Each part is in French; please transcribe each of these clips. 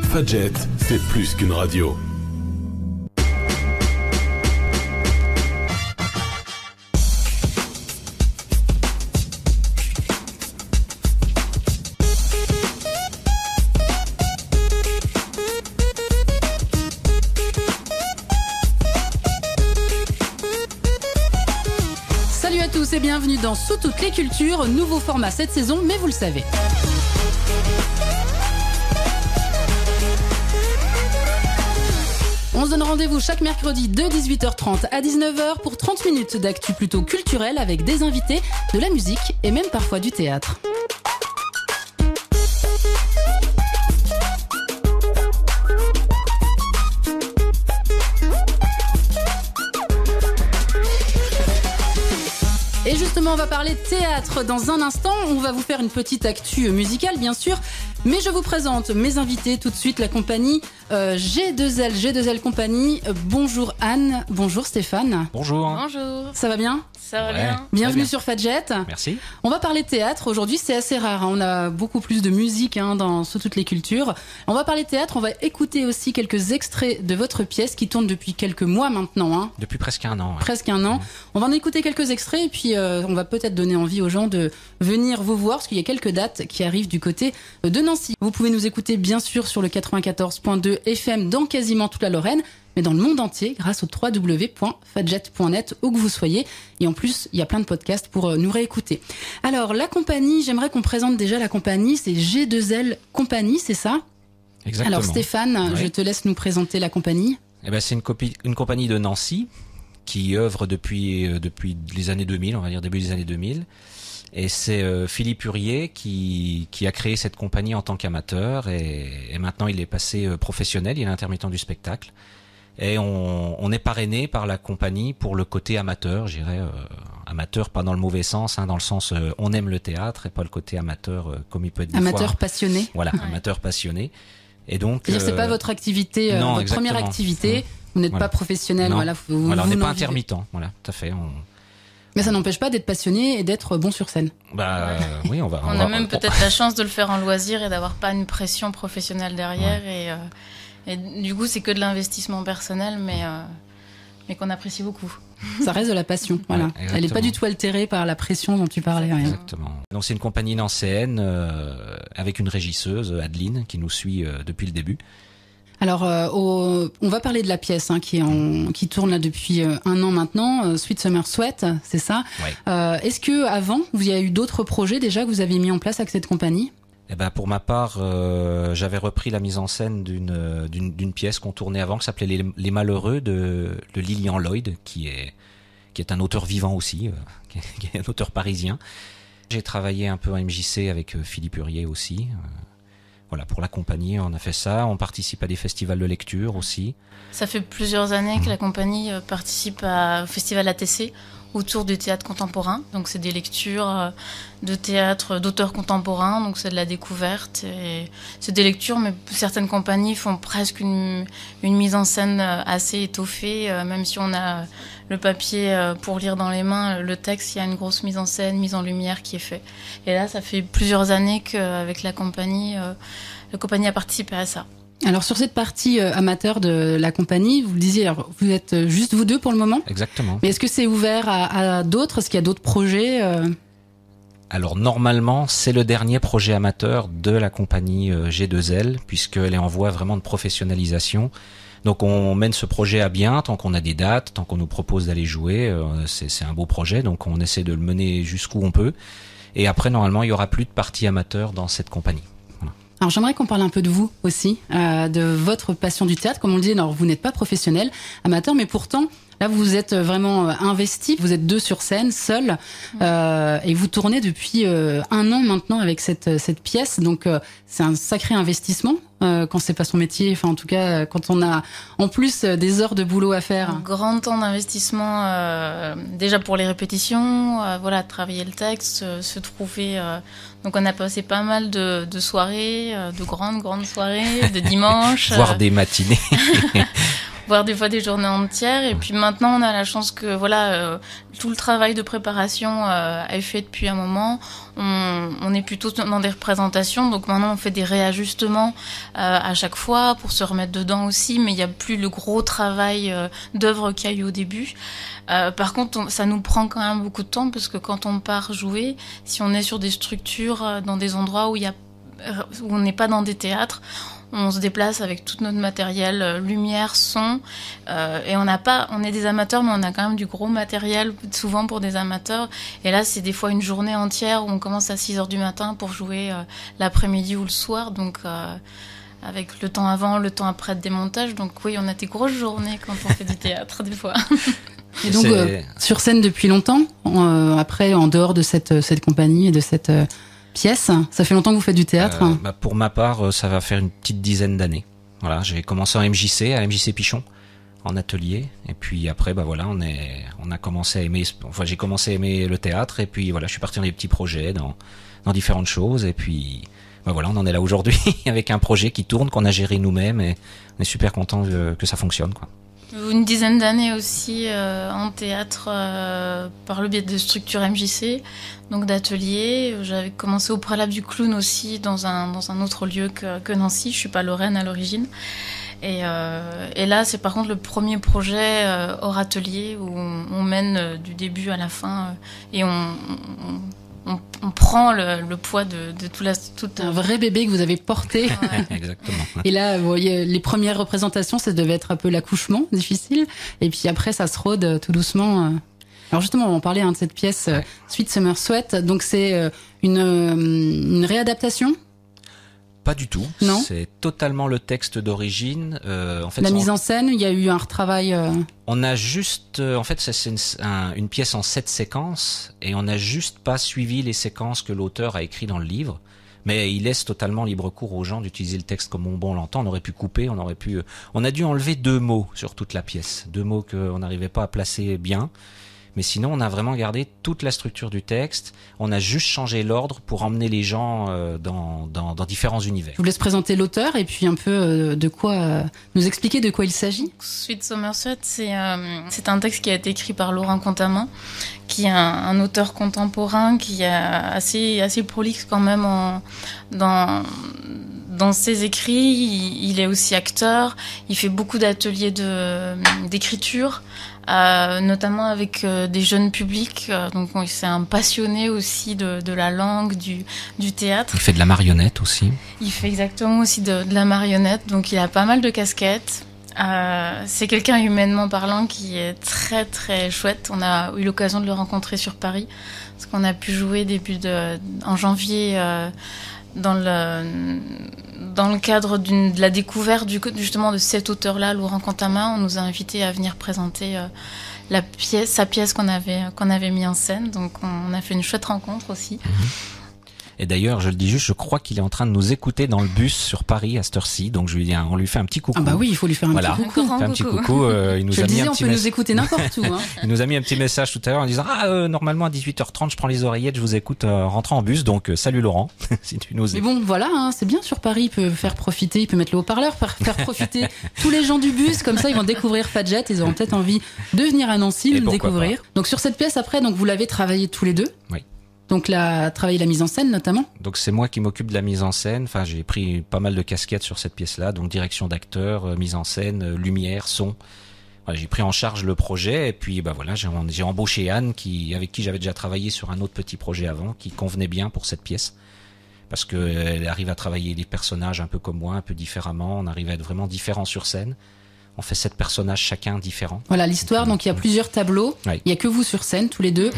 Fadjet, c'est plus qu'une radio. Salut à tous et bienvenue dans Sous toutes les cultures, nouveau format cette saison, mais vous le savez. On se donne rendez-vous chaque mercredi de 18h30 à 19h pour 30 minutes d'actu plutôt culturelle avec des invités, de la musique et même parfois du théâtre. Et justement, on va parler théâtre dans un instant. On va vous faire une petite actu musicale, bien sûr. Mais je vous présente mes invités tout de suite, la compagnie G2L Compagnie. Bonjour Anne, bonjour Stéphane. Bonjour. Bonjour. Ça va bien ? Ça va bien. Bienvenue sur Fadjet. Merci. On va parler théâtre. Aujourd'hui, c'est assez rare. On a beaucoup plus de musique dans Sous toutes les cultures. On va parler théâtre. On va écouter aussi quelques extraits de votre pièce qui tourne depuis quelques mois maintenant. Depuis presque un an. Ouais. Presque un an. On va en écouter quelques extraits et puis on va peut-être donner envie aux gens de venir vous voir parce qu'il y a quelques dates qui arrivent du côté de Nancy. Vous pouvez nous écouter bien sûr sur le 94.2 FM dans quasiment toute la Lorraine, mais dans le monde entier grâce au www.fadjet.net où que vous soyez. Et en plus, il y a plein de podcasts pour nous réécouter. Alors, la compagnie, j'aimerais qu'on présente déjà la compagnie. C'est G2L Compagnie, c'est ça ? Exactement. Alors Stéphane, je te laisse nous présenter la compagnie. Eh ben, c'est une compagnie de Nancy qui œuvre depuis les années 2000, on va dire début des années 2000. Et c'est Philippe Hurier qui a créé cette compagnie en tant qu'amateur et maintenant il est passé professionnel, il est intermittent du spectacle. Et on est parrainé par la compagnie pour le côté amateur, je dirais amateur pas dans le mauvais sens, dans le sens on aime le théâtre et pas le côté amateur comme il peut être des amateur fois, passionné. Voilà, amateur passionné. Et donc c'est-à-dire c'est pas votre activité, non, votre exactement. première activité. Vous n'êtes pas professionnel, voilà, on n'est pas intermittent, voilà, tout à fait. Mais ça n'empêche pas d'être passionné et d'être bon sur scène. Oui, on a même peut-être la chance de le faire en loisir et d'avoir pas une pression professionnelle derrière. Ouais. Et du coup, c'est que de l'investissement personnel, mais qu'on apprécie beaucoup. Ça reste de la passion, voilà. Ouais, elle n'est pas du tout altérée par la pression dont tu parlais. Exactement. Donc c'est une compagnie nancéenne avec une régisseuse, Adeline, qui nous suit depuis le début. Alors, on va parler de la pièce qui tourne là depuis un an maintenant, Sweet Summer Sweat, c'est ça. Ouais. Est-ce que avant, vous y a eu d'autres projets déjà que vous avez mis en place avec cette compagnie ? Eh ben, pour ma part, j'avais repris la mise en scène d'une pièce qu'on tournait avant, qui s'appelait Les Malheureux de Lilian Lloyd, qui est un auteur vivant aussi, qui est un auteur parisien. J'ai travaillé un peu en MJC avec Philippe Hurier aussi. Voilà, pour la compagnie, on a fait ça. On participe à des festivals de lecture aussi. Ça fait plusieurs années que la compagnie participe au festival ATC autour du théâtre contemporain. Donc, c'est des lectures de théâtre d'auteurs contemporains. Donc, c'est de la découverte. Et c'est des lectures, mais certaines compagnies font presque une mise en scène assez étoffée. Même si on a le papier pour lire dans les mains, le texte, il y a une grosse mise en scène, mise en lumière qui est faite. Et là, ça fait plusieurs années qu'avec la compagnie a participé à ça. Alors sur cette partie amateur de la compagnie, vous le disiez, alors, vous êtes juste vous deux pour le moment ? Exactement. Mais est-ce que c'est ouvert à d'autres ? Est-ce qu'il y a d'autres projets Alors normalement, c'est le dernier projet amateur de la compagnie G2L, puisqu'elle est en voie vraiment de professionnalisation. Donc on mène ce projet à bien, tant qu'on a des dates, tant qu'on nous propose d'aller jouer, c'est un beau projet, donc on essaie de le mener jusqu'où on peut. Et après, normalement, il y aura plus de partie amateur dans cette compagnie. Voilà. Alors j'aimerais qu'on parle un peu de vous aussi, de votre passion du théâtre. Comme on le disait, alors vous n'êtes pas professionnel, amateur, mais pourtant là vous êtes vraiment investi. Vous êtes deux sur scène, seuls, et vous tournez depuis un an maintenant avec cette pièce. Donc c'est un sacré investissement quand c'est pas son métier. Enfin en tout cas quand on a en plus des heures de boulot à faire. Un grand temps d'investissement déjà pour les répétitions, travailler le texte, se trouver. Donc on a passé pas mal de soirées, de grandes soirées, de dimanches. Voire des matinées. voire des fois des journées entières. Et puis maintenant, on a la chance que tout le travail de préparation est fait depuis un moment. On est plutôt dans des représentations, donc maintenant on fait des réajustements à chaque fois pour se remettre dedans aussi, mais il n'y a plus le gros travail d'œuvre qu'il y a eu au début. Par contre, ça nous prend quand même beaucoup de temps, parce que quand on part jouer, si on est sur des structures, dans des endroits où on n'est pas dans des théâtres, on se déplace avec tout notre matériel, lumière, son, et on est des amateurs, mais on a quand même du gros matériel, souvent pour des amateurs. Et là, c'est des fois une journée entière où on commence à 6h du matin pour jouer l'après-midi ou le soir, donc avec le temps avant, le temps après de démontage. Donc oui, on a des grosses journées quand on fait du théâtre, des fois. Et donc, sur scène depuis longtemps, après, en dehors de cette compagnie et de cette pièce, ça fait longtemps que vous faites du théâtre? Pour ma part, ça va faire une petite dizaine d'années. Voilà, j'ai commencé en MJC, à MJC Pichon, en atelier, et puis après, on a commencé à aimer, j'ai commencé à aimer le théâtre, et puis voilà, je suis parti dans des petits projets, dans différentes choses, et puis on en est là aujourd'hui avec un projet qui tourne, qu'on a géré nous-mêmes, et on est super content que ça fonctionne, quoi. Une dizaine d'années aussi en théâtre par le biais de structures MJC, donc d'ateliers. J'avais commencé au Préalable du Clown aussi, dans un autre lieu que Nancy. Je suis pas lorraine à l'origine. Et là, c'est par contre le premier projet hors atelier où on mène du début à la fin et on prend le poids de tout un vrai bébé que vous avez porté. Ouais. Exactement. Et là, vous voyez, les premières représentations, ça devait être un peu l'accouchement, difficile. Et puis après, ça se rôde tout doucement. Alors justement, on va en parler de cette pièce Sweet Summer Sweat. Donc c'est une réadaptation? Pas du tout. Non. C'est totalement le texte d'origine. En fait, la mise en scène, il y a eu un retravail. On a juste, en fait, c'est une pièce en 7 séquences, et on n'a juste pas suivi les séquences que l'auteur a écrites dans le livre. Mais il laisse totalement libre cours aux gens d'utiliser le texte comme bon l'entend. On aurait pu couper, on a dû enlever 2 mots sur toute la pièce, 2 mots qu'on n'arrivait pas à placer bien. Mais sinon, on a vraiment gardé toute la structure du texte. On a juste changé l'ordre pour emmener les gens dans différents univers. Je vous laisse présenter l'auteur et puis un peu nous expliquer de quoi il s'agit. Sweet Summer Sweat, c'est un texte qui a été écrit par Laurent Contamin, qui est un auteur contemporain qui est assez prolixe quand même dans ses écrits. Il est aussi acteur. Il fait beaucoup d'ateliers d'écriture. Notamment avec des jeunes publics, donc c'est un passionné aussi de la langue, du théâtre. Il fait de la marionnette aussi. Il fait exactement aussi de la marionnette, donc il a pas mal de casquettes. C'est quelqu'un humainement parlant qui est très très chouette. On a eu l'occasion de le rencontrer sur Paris, parce qu'on a pu jouer en janvier dans le cadre de la découverte justement de cet auteur-là, Laurent Contamin. On nous a invités à venir présenter sa pièce qu'on avait mis en scène. Donc on a fait une chouette rencontre aussi. Et d'ailleurs, je le dis juste, je crois qu'il est en train de nous écouter dans le bus sur Paris à cette heure-ci. Donc on lui fait un petit coucou. Ah bah oui, il faut lui faire un petit coucou. Un petit coucou. Il nous je a le mis disais, un on petit peut nous écouter n'importe où. Hein. Il nous a mis un petit message tout à l'heure en disant normalement à 18h30, je prends les oreillettes, je vous écoute en rentrant en bus. Donc salut Laurent, si tu nous écoutes. Mais bon, voilà, c'est bien sur Paris. Il peut faire profiter, il peut mettre le haut-parleur, faire profiter tous les gens du bus. Comme ça, ils vont découvrir Fadjet. Ils auront peut-être envie de venir à Nancy, de le découvrir. Pas. Donc sur cette pièce, après, donc vous l'avez travaillé tous les deux. Oui. Donc travailler la mise en scène notamment. Donc c'est moi qui m'occupe de la mise en scène. Enfin, j'ai pris pas mal de casquettes sur cette pièce-là. Donc direction d'acteur, mise en scène, lumière, son. Voilà, j'ai pris en charge le projet et puis j'ai embauché Anne avec qui j'avais déjà travaillé sur un autre petit projet avant, qui convenait bien pour cette pièce. Parce qu'elle arrive à travailler les personnages un peu comme moi, un peu différemment. On arrive à être vraiment différents sur scène. On fait 7 personnages chacun différents. Voilà l'histoire. Donc il y a plusieurs tableaux. Oui. Il y a que vous sur scène tous les deux.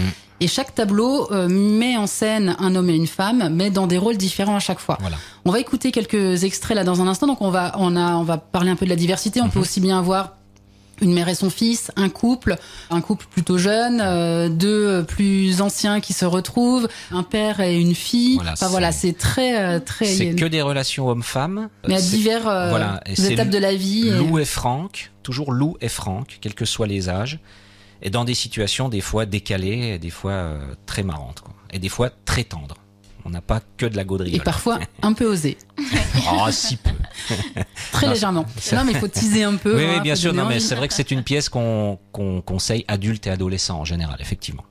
Et chaque tableau met en scène un homme et une femme, mais dans des rôles différents à chaque fois. Voilà. On va écouter quelques extraits là dans un instant. Donc on va parler un peu de la diversité. On peut aussi bien avoir une mère et son fils, un couple plutôt jeune, 2 plus anciens qui se retrouvent, un père et une fille. Voilà, c'est très c'est que des relations hommes-femmes. Mais à divers étapes de la vie. Lou et Franck, toujours Lou et Franck, quels que soient les âges, et dans des situations des fois décalées, des fois très marrantes, quoi. Et des fois très tendres. On n'a pas que de la gaudriole. Et parfois un peu osé. Oh, si peu. Très légèrement. Non, mais il faut teaser un peu. Oui, hein, oui, bien faut sûr. donner Non, mais envie. c'est vrai que c'est une pièce qu'on conseille adultes et adolescents en général, effectivement.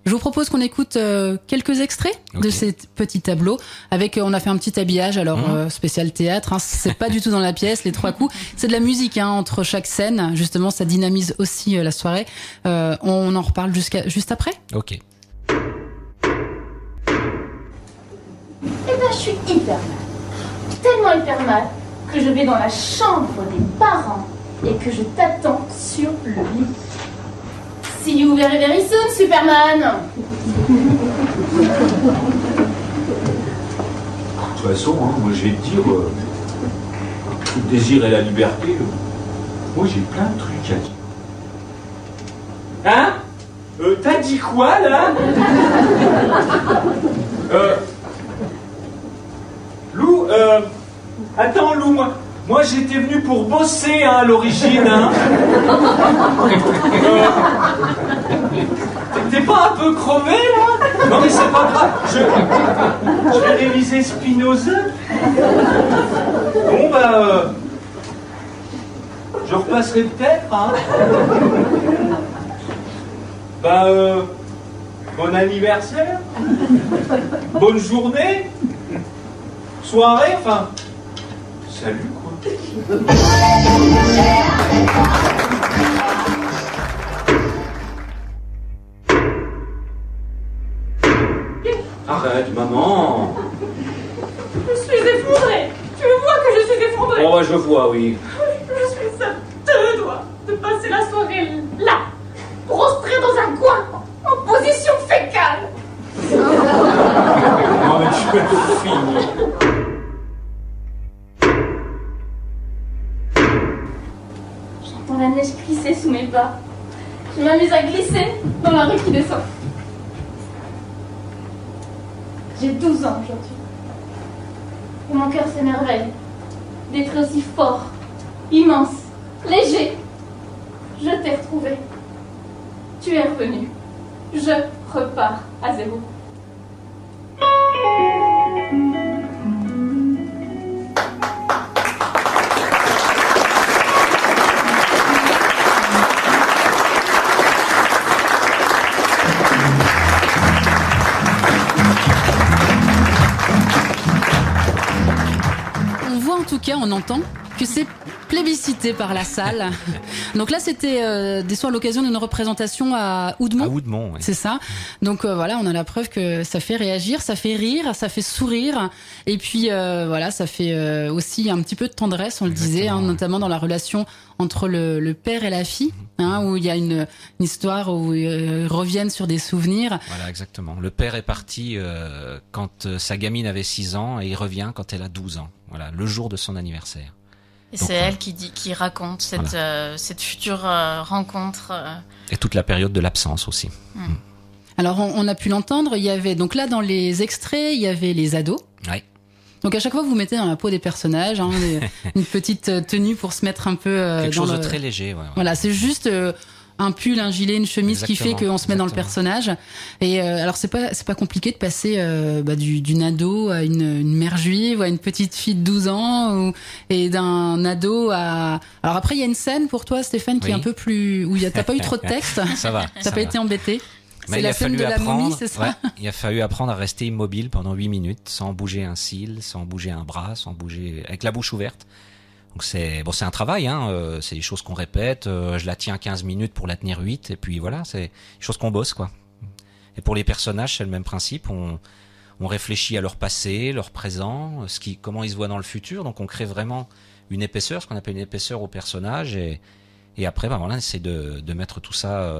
Je vous propose qu'on écoute quelques extraits de Ok. ces petits tableaux. Avec, on a fait un petit habillage, alors spécial théâtre. Hein, c'est pas du tout dans la pièce, les 3 coups. C'est de la musique hein, entre chaque scène. Justement, ça dynamise aussi la soirée. On en reparle juste après. Ok. Eh ben, je suis hyper mal. Tellement hyper mal que je vais dans la chambre des parents et que je t'attends sur le lit. See you very very soon, Superman. De toute façon, hein, moi je vais te dire, le désir et la liberté, moi j'ai plein de trucs à dire. Hein t'as dit quoi là Lou, attends Lou, moi j'étais venu pour bosser hein, à l'origine. Hein. T'es pas un peu crevé là? Non mais c'est pas grave, je vais réviser Spinoza. Bon bah, je repasserai peut-être. Hein. Bah, bon anniversaire, bonne journée, soirée, enfin, salut quoi. Arrête, maman. Je suis effondrée. Tu me vois que je suis effondrée. Oh, je vois, oui. Je suis à 2 doigts de passer la soirée là, prostrée dans un coin, en position fécale. Non, mais tu peux finir. J'entends la neige glisser sous mes pas. Je m'amuse à glisser dans la rue qui descend. J'ai 12 ans aujourd'hui. Et mon cœur s'émerveille d'être aussi fort, immense, léger. Je t'ai retrouvé. Tu es revenu. Je repars à zéro. On voit en tout cas, on entend que c'est plébiscité par la salle. Donc là, c'était des soirs à l'occasion d'une représentation à Oudemont. À Oudemont, oui. C'est ça. Donc voilà, on a la preuve que ça fait réagir, ça fait rire, ça fait sourire. Et puis voilà, ça fait aussi un petit peu de tendresse, on le disait, hein, notamment dans la relation entre le père et la fille, hein, où il y a une histoire où ils reviennent sur des souvenirs. Voilà, exactement. Le père est parti quand sa gamine avait 6 ans et il revient quand elle a 12 ans. Voilà, le jour de son anniversaire. Et Donc, c'est elle qui raconte cette future rencontre. Et toute la période de l'absence aussi. Alors on a pu l'entendre, il y avait donc là dans les extraits, il y avait les ados. Ouais. Donc à chaque fois vous mettez dans la peau des personnages, hein, une petite tenue pour se mettre un peu Quelque chose dans de le... très léger. Ouais. Voilà, c'est juste un pull, un gilet, une chemise qui fait qu'on se met dans le personnage. Et alors c'est pas compliqué de passer d'une ado à une mère juive, ou à une petite fille de 12 ans, et d'un ado à... Alors après il y a une scène pour toi Stéphane qui est un peu plus... où t'as pas eu trop de texte. Ça va. T'as pas été embêté. Mais C'est la scène de la momie, c'est ça? Ouais, il a fallu apprendre à rester immobile pendant 8 minutes, sans bouger un cil, sans bouger un bras, sans bouger, avec la bouche ouverte. Donc c'est un travail, hein. C'est des choses qu'on répète. Je la tiens 15 minutes pour la tenir 8, et puis voilà, c'est des choses qu'on bosse, quoi. Et pour les personnages, c'est le même principe. On réfléchit à leur passé, leur présent, comment ils se voient dans le futur. Donc on crée vraiment une épaisseur, ce qu'on appelle une épaisseur au personnage, et après, voilà, on essaie de mettre tout ça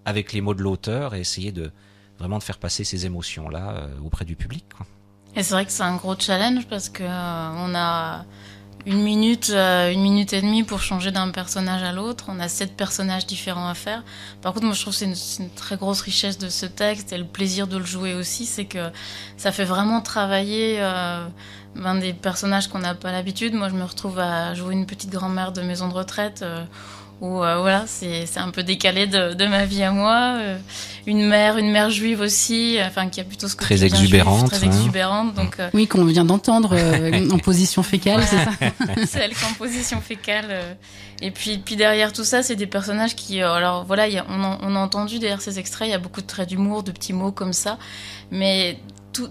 avec les mots de l'auteur et essayer vraiment de faire passer ces émotions-là auprès du public, quoi. Et c'est vrai que c'est un gros challenge parce que on a 1 minute et demie pour changer d'un personnage à l'autre. On a 7 personnages différents à faire. Par contre, moi, je trouve que c'est une très grosse richesse de ce texte et le plaisir de le jouer aussi, c'est que ça fait vraiment travailler des personnages qu'on n'a pas l'habitude. Moi, je me retrouve à jouer une petite grand-mère de maison de retraite où voilà, c'est un peu décalé de ma vie à moi. Une mère juive aussi, enfin qui a plutôt ce côté très exubérante, très exubérante. Donc oui, qu'on vient d'entendre en position fécale, c'est ça. C'est elle qui est en position fécale. Et puis derrière tout ça, c'est des personnages qui, alors voilà, on a entendu derrière ces extraits, il y a beaucoup de traits d'humour, de petits mots comme ça, mais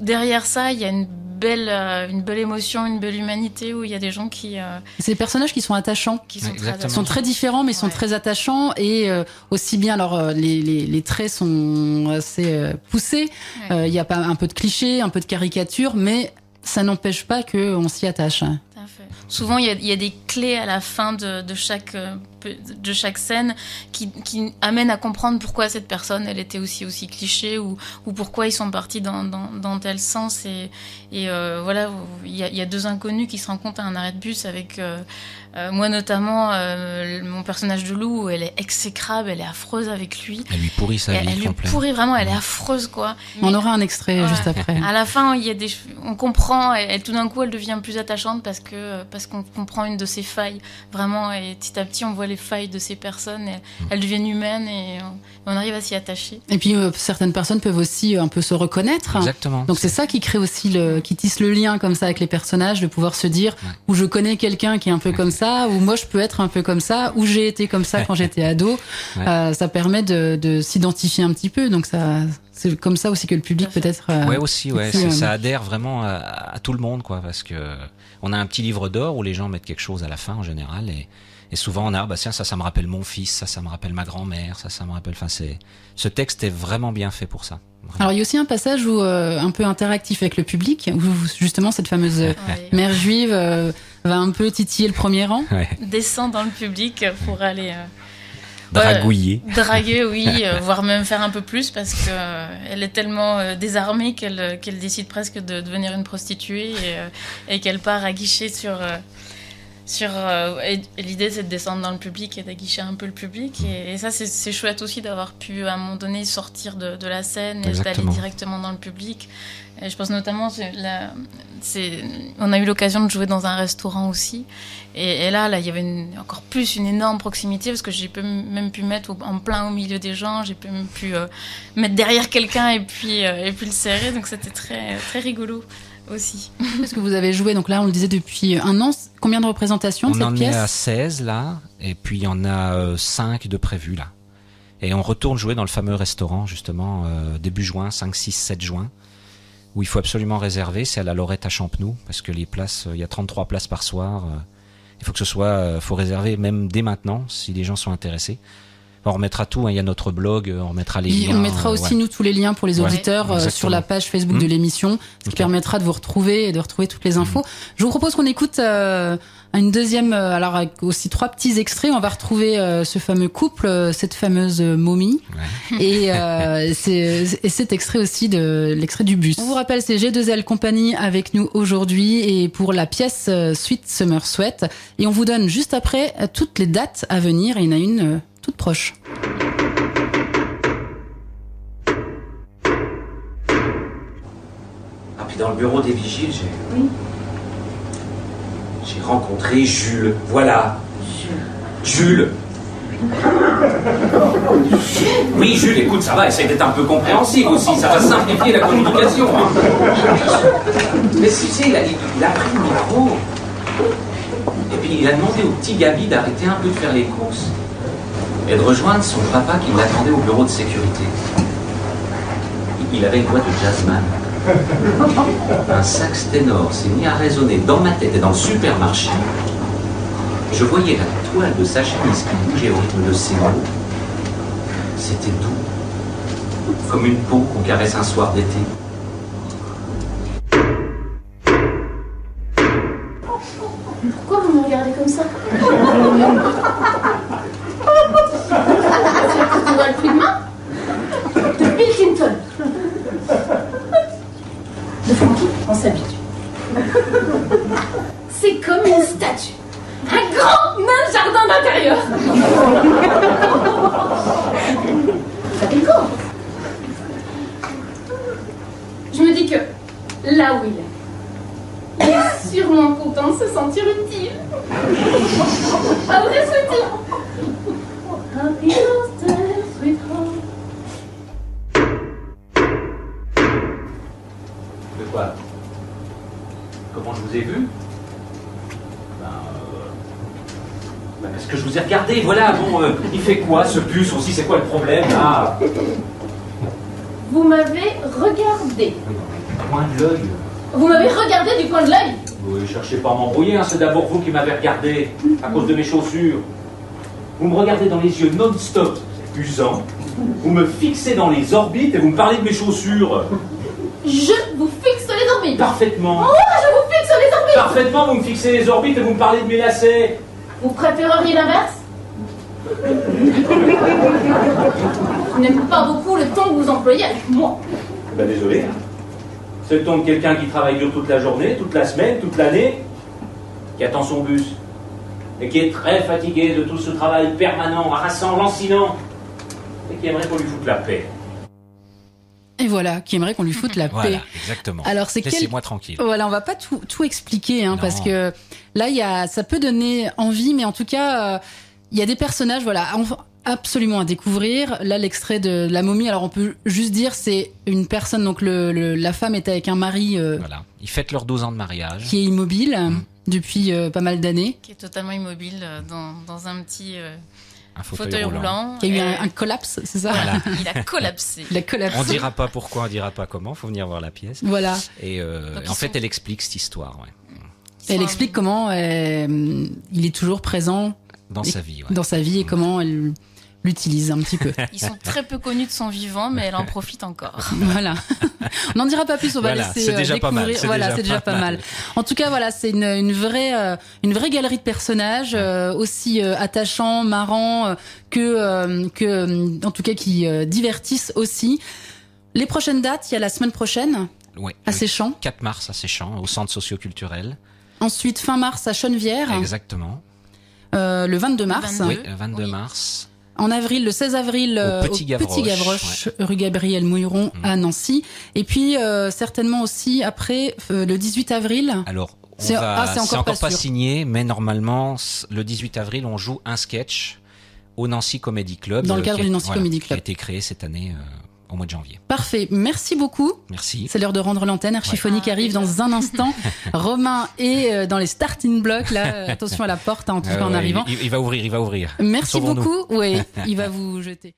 derrière ça, il y a une belle émotion, une belle humanité où il y a des gens qui... C'est des personnages qui sont attachants, qui sont sont très différents, mais sont très attachants et aussi bien. Alors les traits sont assez poussés. Il y a pas un peu de clichés, un peu de caricature, mais ça n'empêche pas qu'on s'y attache. Tout à fait. Souvent, il y a des clés à la fin de chaque scène qui amènent à comprendre pourquoi cette personne elle était aussi cliché ou pourquoi ils sont partis dans tel sens et voilà, il y a deux inconnus qui se rencontrent à un arrêt de bus avec moi notamment mon personnage de Lou, elle est exécrable, elle est affreuse avec lui, elle lui pourrit sa vie elle lui pourrit vraiment, elle est affreuse quoi. On aura un extrait juste après. À la fin on comprend et tout d'un coup elle devient plus attachante parce qu'on comprend une de ses failles vraiment, et petit à petit on voit les failles de ces personnes et elles deviennent humaines et on arrive à s'y attacher. Et puis certaines personnes peuvent aussi un peu se reconnaître. Exactement. Donc c'est ça qui crée aussi qui tisse le lien comme ça avec les personnages, de pouvoir se dire ou je connais quelqu'un qui est un peu comme ça, ou moi je peux être un peu comme ça, ou j'ai été comme ça quand j'étais ado. Ça permet de s'identifier un petit peu. Donc c'est comme ça aussi que le public peut-être. Ça adhère vraiment à tout le monde quoi, parce que on a un petit livre d'or où les gens mettent quelque chose à la fin en général et souvent on a tiens ça me rappelle mon fils, ça me rappelle ma grand-mère, ça me rappelle. Enfin ce texte est vraiment bien fait pour ça. Vraiment. Alors il y a aussi un passage où un peu interactif avec le public où justement cette fameuse mère juive va un peu titiller le premier rang. Descend dans le public pour aller dragouiller. Draguer, oui, voire même faire un peu plus parce que elle est tellement désarmée qu'elle décide presque de devenir une prostituée et qu'elle part à guichet et l'idée c'est de descendre dans le public et d'aguicher un peu le public et ça c'est chouette aussi d'avoir pu à un moment donné sortir de la scène et d'aller directement dans le public. Et je pense notamment on a eu l'occasion de jouer dans un restaurant aussi et là il y avait encore plus une énorme proximité parce que j'ai même pu mettre en plein au milieu des gens, j'ai même pu mettre derrière quelqu'un et puis le serrer, donc c'était très très rigolo aussi. Est-ce que vous avez joué, donc là on le disait depuis un an, combien de représentations de cette pièce ? On en est à 16 là, et puis il y en a 5 de prévus là. Et on retourne jouer dans le fameux restaurant justement début juin, 5, 6, 7 juin, où il faut absolument réserver, c'est à la Lorette à Champenoux, parce que les places, il y a 33 places par soir, il faut que ce soit, faut réserver même dès maintenant si les gens sont intéressés. On remettra tout, il y a notre blog, on remettra les liens. On mettra aussi nous tous les liens pour les auditeurs sur la page Facebook de l'émission, ce qui permettra de vous retrouver et de retrouver toutes les infos. Je vous propose qu'on écoute une deuxième, alors avec aussi 3 petits extraits. On va retrouver ce fameux couple, cette fameuse momie et cet extrait aussi de l'extrait du bus. On vous rappelle, c'est G2L Company avec nous aujourd'hui et pour la pièce Sweet Summer Sweat. Et on vous donne juste après toutes les dates à venir. Et il y en a une toute proche. Ah, puis dans le bureau des vigiles, j'ai rencontré Jules. Voilà. Jules. Oui, Jules, écoute, ça va, essaye d'être un peu compréhensible aussi, ça va simplifier la communication. Hein. Mais tu sais, il a pris le micro, et puis il a demandé au petit Gabi d'arrêter un peu de faire les courses et de rejoindre son papa qui l'attendait au bureau de sécurité. Il avait une voix de jazzman. Un sax ténor s'est mis à résonner dans ma tête et dans le supermarché. Je voyais la toile de sa chemise qui bougeait au rythme de ses mots. C'était doux, comme une peau qu'on caresse un soir d'été. Pourquoi vous me regardez comme ça? Tu vois le prix de main de Bill Clinton. De Frankie, on s'habitue. C'est comme une statue. Un grand nain jardin d'intérieur. Ça décore. Je me dis que là où il est sûrement content de se sentir utile. Un vrai soutien. Happy birthday, sweetheart. De quoi? Comment je vous ai vu? Parce que je vous ai regardé, voilà, bon, il fait quoi ce puce aussi? C'est quoi le problème là? Vous m'avez regardé. Coin de l'œil. Vous m'avez regardé du coin de l'œil. Oui, cherchez pas à m'embrouiller, hein, c'est d'abord vous qui m'avez regardé à cause de mes chaussures. Vous me regardez dans les yeux non-stop, c'est usant. Vous me fixez dans les orbites et vous me parlez de mes chaussures. Je vous fixe les orbites. Parfaitement. Oh, je vous fixe les orbites. Parfaitement, vous me fixez les orbites et vous me parlez de mes lacets. Vous préféreriez l'inverse? Je n'aime pas beaucoup le ton que vous employez avec moi. Ben désolé. Hein. C'est le ton de quelqu'un qui travaille dur toute la journée, toute la semaine, toute l'année, qui attend son bus, et qui est très fatigué de tout ce travail permanent, harassant, lancinant, et qui aimerait qu'on lui foute la paix. Et voilà, qui aimerait qu'on lui foute la paix. Voilà, exactement. Alors c'est Laissez-moi tranquille. Voilà, on va pas tout expliquer, hein, Non. parce que là, ça peut donner envie, mais en tout cas, il y a des personnages, voilà, absolument à découvrir. Là, l'extrait de La Momie, alors on peut juste dire, c'est une personne, donc la femme est avec un mari Voilà. Ils fêtent leurs 12 ans de mariage. qui est immobile depuis pas mal d'années, Qui est totalement immobile dans un petit Un fauteuil roulant. qui a eu Et un collapse, c'est ça? Voilà. Il a collapsé. Il a collapsé. On dira pas pourquoi, on dira pas comment, faut venir voir la pièce. Voilà. Et Donc, en ils fait, sont- elle explique cette histoire, ouais. Elle explique comment il est toujours présent Dans Et sa vie, ouais. dans sa vie et comment elle l'utilise un petit peu. Ils sont très peu connus de son vivant, mais elle en profite encore. Voilà. On n'en dira pas plus, on va Voilà, laisser c'est déjà pas mal, découvrir. c'est Voilà, déjà c'est déjà pas pas mal. mal. En tout cas, voilà, c'est une vraie galerie de personnages, aussi attachants, marrants, que en tout cas qui divertissent aussi. Les prochaines dates, il y a la semaine prochaine Ouais. à Le Séchamps. 4 mars à Séchamps, au centre socio-culturel. Ensuite, fin mars à Chenevière. Exactement. Le 22 mars. 22. Oui, le 22 Oui. mars. En avril, le 16 avril, Au Petit Gavroche, rue Gabriel Mouilleron à Nancy. Et puis, certainement aussi après, le 18 avril. Alors, C'est encore pas sûr. signé, mais normalement, le 18 avril, on joue un sketch au Nancy Comedy Club. Dans le cadre qui a- du Nancy Comedy Qui a Club. été créé cette année, au mois de janvier. Parfait. Merci beaucoup. Merci. C'est l'heure de rendre l'antenne. Archiphonique Ouais. arrive dans un instant. Romain est dans les starting blocks. Là, attention à la porte, hein, en tout cas en Ouais, arrivant. il va ouvrir. Merci Sauvons-nous. beaucoup. Oui, il va vous jeter.